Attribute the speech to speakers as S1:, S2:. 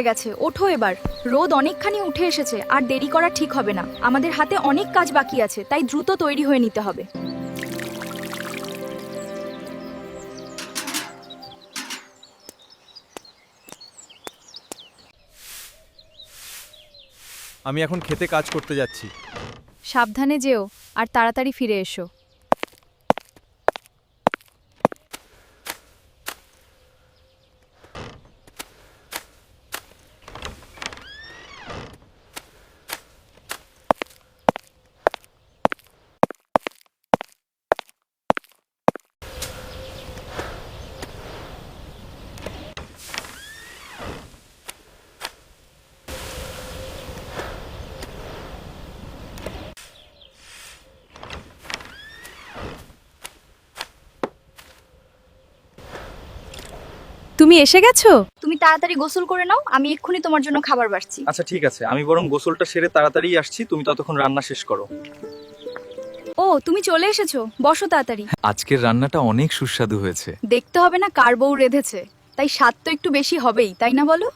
S1: হয়ে গেছে, ওঠো এবার। রোদ অনেকখানি উঠে এসেছে, আর দেরি করা ঠিক হবে না। আমাদের হাতে অনেক কাজ বাকি আছে, তাই দ্রুত তৈরি হয়ে নিতে হবে।
S2: আমি এখন খেতে কাজ করতে যাচ্ছি।
S1: সাবধানে যেও, আর তাড়াতাড়ি ফিরে এসো। তুমি এসে গেছো? তুমি তাড়াতাড়ি গোসল করে নাও, আমি এক্ষুনি তোমার জন্য খাবার বাড়ছি।
S2: আচ্ছা ঠিক আছে, আমি বরং গোসলটা সেরে তাড়াতাড়ি আসছি, তুমি ততক্ষণ রান্না শেষ করো।
S1: ও, তুমি চলে এসেছো, বসো তাড়াতাড়ি।
S3: আজকের রান্নাটা অনেক সুস্বাদু হয়েছে।
S1: দেখতে হবে না কার বউ রেঁধেছে, তাই স্বাদ তো একটু বেশি হবেই, তাই না বলো?